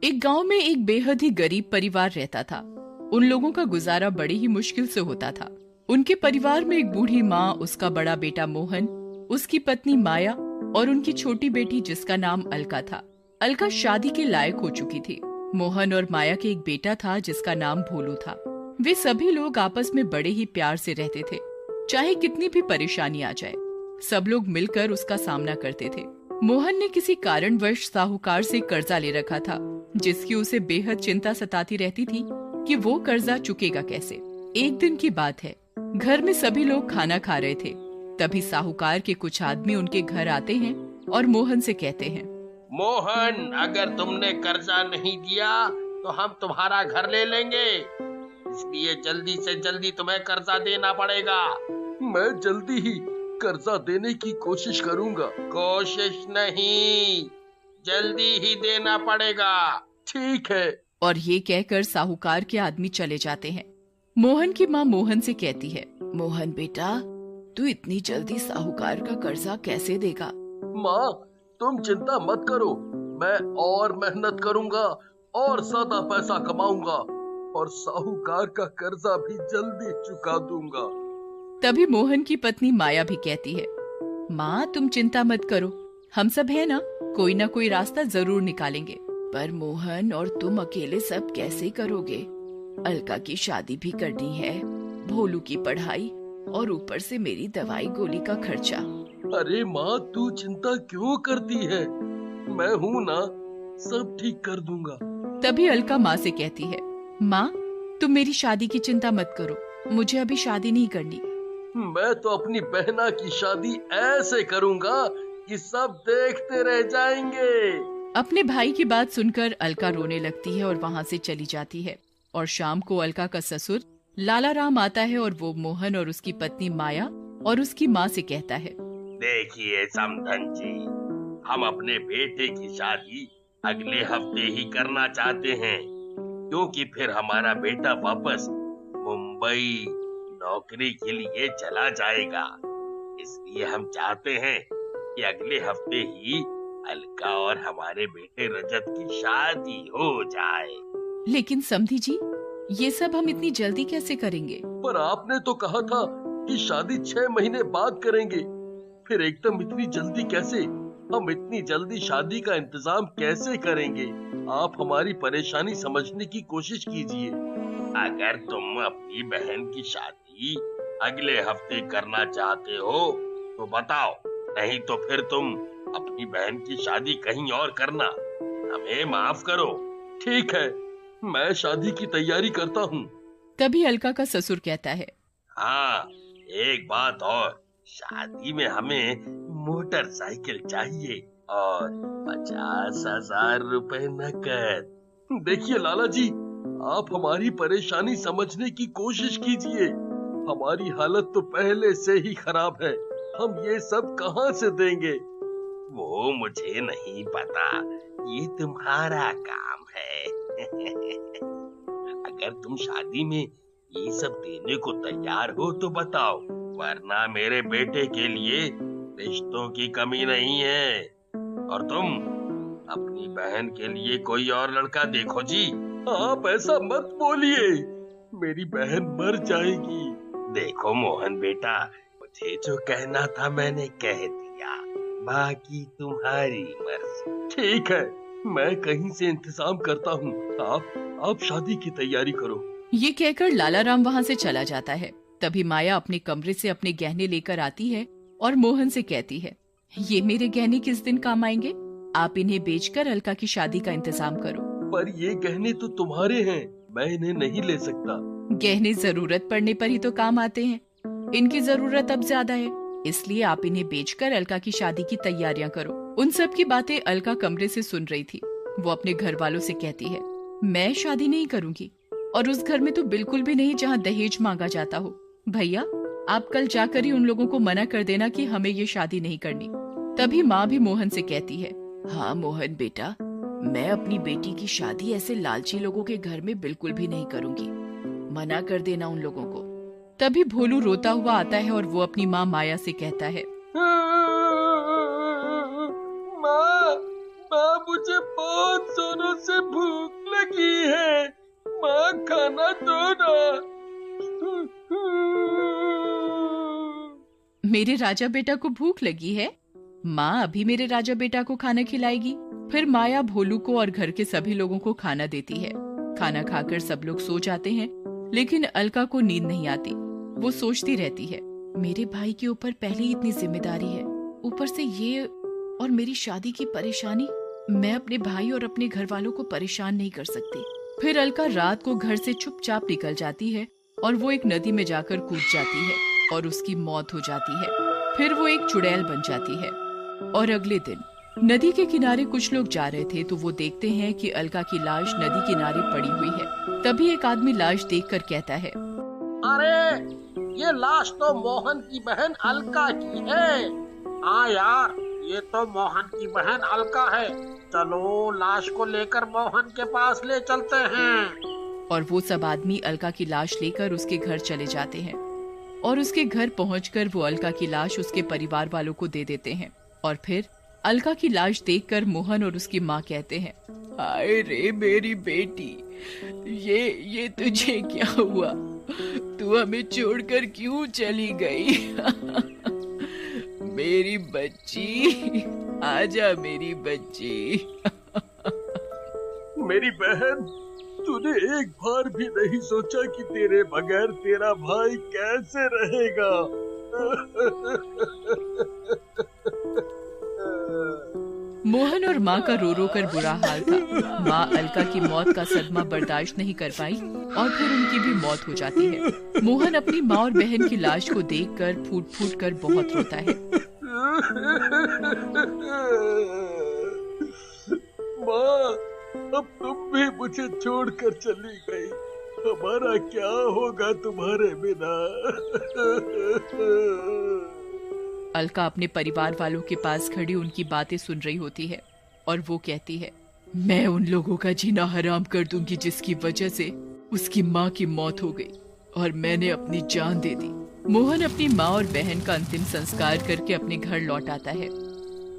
एक गांव में एक बेहद ही गरीब परिवार रहता था। उन लोगों का गुजारा बड़े ही मुश्किल से होता था। उनके परिवार में एक बूढ़ी माँ, उसका बड़ा बेटा मोहन, उसकी पत्नी माया और उनकी छोटी बेटी जिसका नाम अलका था। अलका शादी के लायक हो चुकी थी। मोहन और माया के एक बेटा था जिसका नाम भोलू था। वे सभी लोग आपस में बड़े ही प्यार से रहते थे। चाहे कितनी भी परेशानी आ जाए, सब लोग मिलकर उसका सामना करते थे। मोहन ने किसी कारणवश साहूकार से कर्जा ले रखा था, जिसकी उसे बेहद चिंता सताती रहती थी कि वो कर्जा चुकेगा कैसे। एक दिन की बात है, घर में सभी लोग खाना खा रहे थे। तभी साहूकार के कुछ आदमी उनके घर आते हैं और मोहन से कहते हैं, मोहन, अगर तुमने कर्जा नहीं दिया तो हम तुम्हारा घर ले लेंगे, इसलिए जल्दी से जल्दी तुम्हें कर्जा देना पड़ेगा। मैं जल्दी ही कर्जा देने की कोशिश करूंगा। कोशिश नहीं, जल्दी ही देना पड़ेगा। ठीक है। और ये कहकर साहूकार के आदमी चले जाते हैं। मोहन की माँ मोहन से कहती है, मोहन बेटा, तू इतनी जल्दी साहूकार का कर्जा कैसे देगा? माँ, तुम चिंता मत करो, मैं और मेहनत करूंगा और ज्यादा पैसा कमाऊंगा और साहूकार का कर्जा भी जल्दी चुका दूंगा। तभी मोहन की पत्नी माया भी कहती है, माँ तुम चिंता मत करो, हम सब है ना कोई रास्ता जरूर निकालेंगे। पर मोहन, और तुम अकेले सब कैसे करोगे? अलका की शादी भी करनी है, भोलू की पढ़ाई और ऊपर से मेरी दवाई गोली का खर्चा। अरे माँ, तू चिंता क्यों करती है? मैं हूँ ना, सब ठीक कर दूंगा। तभी अलका माँ से कहती है, माँ तुम मेरी शादी की चिंता मत करो, मुझे अभी शादी नहीं करनी। मैं तो अपनी बहना की शादी ऐसे करूंगा कि सब देखते रह जाएंगे। अपने भाई की बात सुनकर अलका रोने लगती है और वहाँ से चली जाती है। और शाम को अलका का ससुर लाला राम आता है और वो मोहन और उसकी पत्नी माया और उसकी माँ से कहता है, देखिए समधन जी, हम अपने बेटे की शादी अगले हफ्ते ही करना चाहते हैं, क्योंकि फिर हमारा बेटा वापस मुंबई नौकरी के लिए चला जाएगा। इसलिए हम चाहते हैं कि अगले हफ्ते ही अलका और हमारे बेटे रजत की शादी हो जाए। लेकिन समधी जी, ये सब हम इतनी जल्दी कैसे करेंगे? पर आपने तो कहा था कि शादी 6 महीने बाद करेंगे, फिर एकदम इतनी जल्दी कैसे? हम इतनी जल्दी शादी का इंतजाम कैसे करेंगे? आप हमारी परेशानी समझने की कोशिश कीजिए। अगर तुम अपनी बहन की शादी अगले हफ्ते करना चाहते हो तो बताओ, नहीं तो फिर तुम अपनी बहन की शादी कहीं और करना। हमें माफ करो। ठीक है, मैं शादी की तैयारी करता हूँ। तभी अलका का ससुर कहता है, हाँ, एक बात और, शादी में हमें मोटरसाइकिल चाहिए और 50,000 रुपए नकद। देखिए लाला जी, आप हमारी परेशानी समझने की कोशिश कीजिए। हमारी हालत तो पहले से ही खराब है, हम ये सब कहाँ से देंगे? वो मुझे नहीं पता, ये तुम्हारा काम है। अगर तुम शादी में ये सब देने को तैयार हो तो बताओ, वरना मेरे बेटे के लिए रिश्तों की कमी नहीं है। और तुम अपनी बहन के लिए कोई और लड़का देखो जी। आप ऐसा मत बोलिए, मेरी बहन मर जाएगी। देखो मोहन बेटा, मुझे जो कहना था मैंने कह दिया, बाकी तुम्हारी मर्जी। ठीक है, मैं कहीं से इंतजाम करता हूँ। आप शादी की तैयारी करो। ये कहकर लाला राम वहाँ से चला जाता है। तभी माया अपने कमरे से अपने गहने लेकर आती है और मोहन से कहती है, ये मेरे गहने किस दिन काम आएंगे? आप इन्हें बेचकर अलका की शादी का इंतजाम करो। पर ये गहने तो तुम्हारे हैं, मैं इन्हें नहीं ले सकता। गहने जरूरत पड़ने पर ही तो काम आते हैं। इनकी जरूरत अब ज्यादा है, इसलिए आप इन्हें बेचकर अलका की शादी की तैयारियां करो। उन सब की बातें अलका कमरे से सुन रही थी। वो अपने घर वालों से कहती है, मैं शादी नहीं करूंगी, और उस घर में तो बिल्कुल भी नहीं जहाँ दहेज मांगा जाता हो। भैया, आप कल जाकर ही उन लोगों को मना कर देना कि हमें ये शादी नहीं करनी। तभी माँ भी मोहन से कहती है, हाँ मोहन बेटा, मैं अपनी बेटी की शादी ऐसे लालची लोगों के घर में बिल्कुल भी नहीं करूंगी, मना कर देना उन लोगों को। तभी भोलू रोता हुआ आता है और वो अपनी माँ माया से कहता है, माँ, माँ मुझे बहुत जोरों से भूख लगी है। माँ खाना दो ना। मेरे राजा बेटा को भूख लगी है, माँ अभी मेरे राजा बेटा को खाना खिलाएगी। फिर माया भोलू को और घर के सभी लोगों को खाना देती है। खाना खाकर सब लोग सो जाते हैं, लेकिन अलका को नींद नहीं आती। वो सोचती रहती है, मेरे भाई के ऊपर पहले ही इतनी जिम्मेदारी है, ऊपर से ये और मेरी शादी की परेशानी। मैं अपने भाई और अपने घर वालों को परेशान नहीं कर सकती। फिर अलका रात को घर से चुपचाप निकल जाती है और वो एक नदी में जाकर कूद जाती है और उसकी मौत हो जाती है। फिर वो एक चुड़ैल बन जाती है। और अगले दिन नदी के किनारे कुछ लोग जा रहे थे तो वो देखते हैं कि अलका की लाश नदी किनारे पड़ी हुई है। तभी एक आदमी लाश देखकर कहता है, अरे ये लाश तो मोहन की बहन अलका की है। हाँ यार, ये तो मोहन की बहन अलका है। चलो लाश को लेकर मोहन के पास ले चलते हैं। और वो सब आदमी अलका की लाश लेकर उसके घर चले जाते हैं और उसके घर पहुंचकर वो अलका की लाश उसके परिवार वालों को दे देते हैं। और फिर अलका की लाश देखकर मोहन और उसकी माँ कहते हैं, हाय रे मेरी बेटी, ये तुझे क्या हुआ? तू हमें छोड़कर क्यों चली गई? मेरी बच्ची, आजा मेरी बच्ची। मेरी बहन, तूने एक बार भी नहीं सोचा कि तेरे बगैर तेरा भाई कैसे रहेगा? मोहन और माँ का रो रो कर बुरा हाल था। माँ अलका की मौत का सदमा बर्दाश्त नहीं कर पाई और फिर उनकी भी मौत हो जाती है। मोहन अपनी माँ और बहन की लाश को देखकर फूट फूट कर बहुत रोता है। माँ, अब तुम भी मुझे छोड़कर चली गई। हमारा क्या होगा तुम्हारे बिना? अलका अपने परिवार वालों के पास खड़ी उनकी बातें सुन रही होती है और वो कहती है, मैं उन लोगों का जीना हराम कर दूंगी जिसकी वजह से उसकी माँ की मौत हो गई और मैंने अपनी जान दे दी। मोहन अपनी माँ और बहन का अंतिम संस्कार करके अपने घर लौट आता है।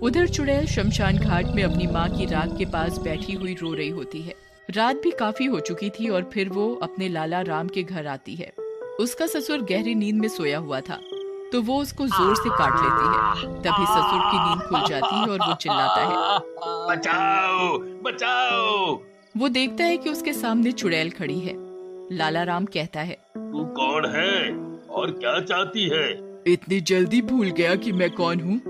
उधर चुड़ैल शमशान घाट में अपनी माँ की राख के पास बैठी हुई रो रही होती है। रात भी काफी हो चुकी थी और फिर वो अपने लाला राम के घर आती है। उसका ससुर गहरी नींद में सोया हुआ था तो वो उसको जोर से काट लेती है। तभी ससुर की नींद खुल जाती है और वो चिल्लाता है, बचाओ बचाओ। वो देखता है कि उसके सामने चुड़ैल खड़ी है। लाला राम कहता है, तू कौन है और क्या चाहती है? इतनी जल्दी भूल गया कि मैं कौन हूँ?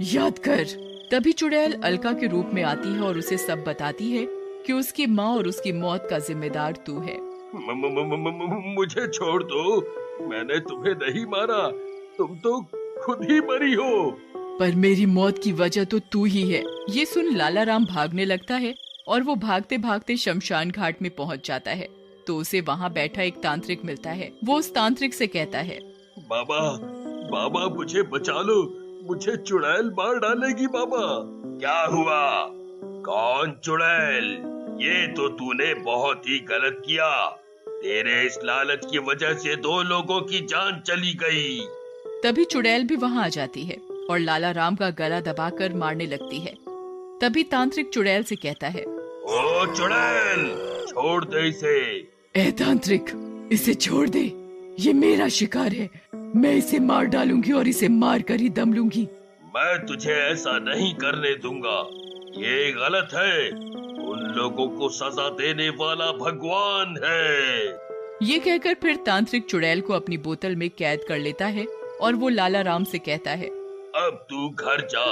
याद कर। तभी चुड़ैल अलका के रूप में आती है और उसे सब बताती है कि उसकी माँ और उसकी मौत का जिम्मेदार तू है। मुझे छोड़ दो, मैंने तुम्हें नहीं मारा, तुम तो खुद ही मरी हो। पर मेरी मौत की वजह तो तू ही है। ये सुन लाला राम भागने लगता है और वो भागते भागते शमशान घाट में पहुंच जाता है तो उसे वहाँ बैठा एक तांत्रिक मिलता है। वो उस तांत्रिक से कहता है, बाबा बाबा मुझे बचा लो, मुझे चुड़ैल मार डालेगी बाबा। क्या हुआ? कौन चुड़ैल? ये तो तूने बहुत ही गलत किया। तेरे इस लालच की वजह से 2 लोगों की जान चली गई। तभी चुड़ैल भी वहाँ आ जाती है और लाला राम का गला दबाकर मारने लगती है। तभी तांत्रिक चुड़ैल से कहता है, ओ चुड़ैल, छोड़ दे इसे। ए तांत्रिक, इसे छोड़ दे, ये मेरा शिकार है। मैं इसे मार डालूंगी और इसे मार कर ही दम लूंगी। मैं तुझे ऐसा नहीं करने दूंगा, ये गलत है। उन लोगों को सजा देने वाला भगवान है। ये कहकर फिर तांत्रिक चुड़ैल को अपनी बोतल में कैद कर लेता है और वो लाला राम से कहता है, अब तू घर जा,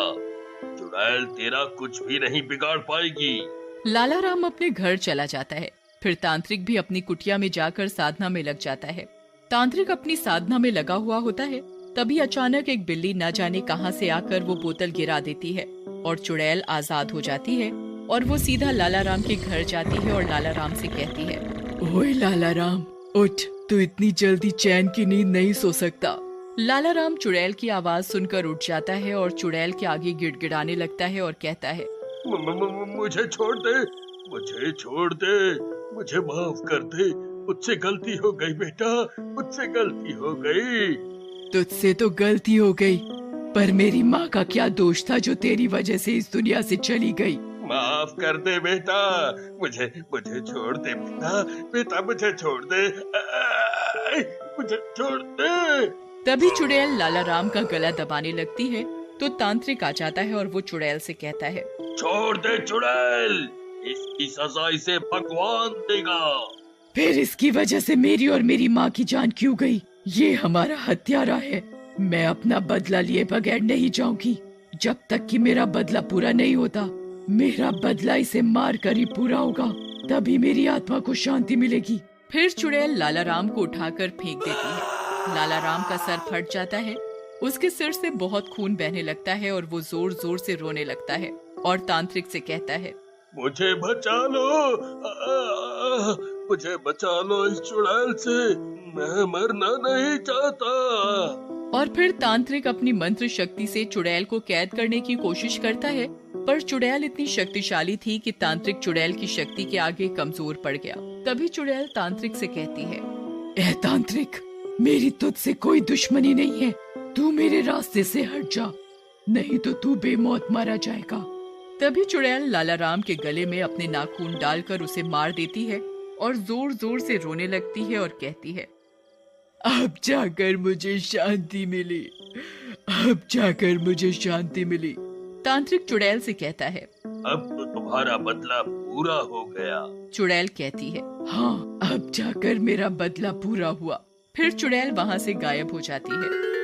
चुड़ैल तेरा कुछ भी नहीं बिगाड़ पाएगी। लाला राम अपने घर चला जाता है। फिर तांत्रिक भी अपनी कुटिया में जाकर साधना में लग जाता है। तांत्रिक अपनी साधना में लगा हुआ होता है, तभी अचानक एक बिल्ली न जाने कहां से आकर वो बोतल गिरा देती है और चुड़ैल आजाद हो जाती है और वो सीधा लाला राम के घर जाती है और लाला राम से कहती है, ओए लाला राम, उठ, तू इतनी जल्दी चैन की नींद नहीं सो सकता। लाला राम चुड़ैल की आवाज सुनकर उठ जाता है और चुड़ैल के आगे गिड़गिड़ाने लगता है और कहता है, मुझे छोड़ दे, मुझे छोड़ दे, मुझे माफ कर दे, मुझसे गलती हो गई बेटा, मुझसे गलती हो गई। तुझसे तो गलती हो गई, पर मेरी माँ का क्या दोष था जो तेरी वजह से इस दुनिया से चली गई? माफ कर दे बेटा, मुझे मुझे छोड़ दे बेटा, बेटा मुझे छोड़ दे, मुझे छोड़ दे। तभी चुड़ैल लाला राम का गला दबाने लगती है तो तांत्रिक आ जाता है और वो चुड़ैल से कहता है, छोड़ दे चुड़ैल, इसकी सजा इसे भगवान देगा। फिर इसकी वजह से मेरी और मेरी माँ की जान क्यों गई? ये हमारा हत्यारा है। मैं अपना बदला लिए बगैर नहीं जाऊंगी। जब तक कि मेरा बदला पूरा नहीं होता, मेरा बदला इसे मार कर ही पूरा होगा, तभी मेरी आत्मा को शांति मिलेगी। फिर चुड़ैल लाला राम को उठाकर फेंक देती है। लाला राम का सर फट जाता है, उसके सिर से बहुत खून बहने लगता है और वो जोर जोर से रोने लगता है और तांत्रिक से कहता है, मुझे बचा लो, मुझे बचा लो इस चुड़ैल से, मैं मरना नहीं चाहता। और फिर तांत्रिक अपनी मंत्र शक्ति से चुड़ैल को कैद करने की कोशिश करता है, पर चुड़ैल इतनी शक्तिशाली थी कि तांत्रिक चुड़ैल की शक्ति के आगे कमजोर पड़ गया। तभी चुड़ैल तांत्रिक से कहती है, ए तांत्रिक, मेरी तुझसे कोई दुश्मनी नहीं है, तू मेरे रास्ते से हट जा, नहीं तो तू बेमौत मारा जाएगा। तभी चुड़ैल लाला राम के गले में अपने नाखून डालकर उसे मार देती है और जोर जोर से रोने लगती है और कहती है, अब जाकर मुझे शांति मिली, अब जाकर मुझे शांति मिली। तांत्रिक चुड़ैल से कहता है, अब तो तुम्हारा बदला पूरा हो गया। चुड़ैल कहती है, हाँ, अब जाकर मेरा बदला पूरा हुआ। फिर चुड़ैल वहाँ से गायब हो जाती है।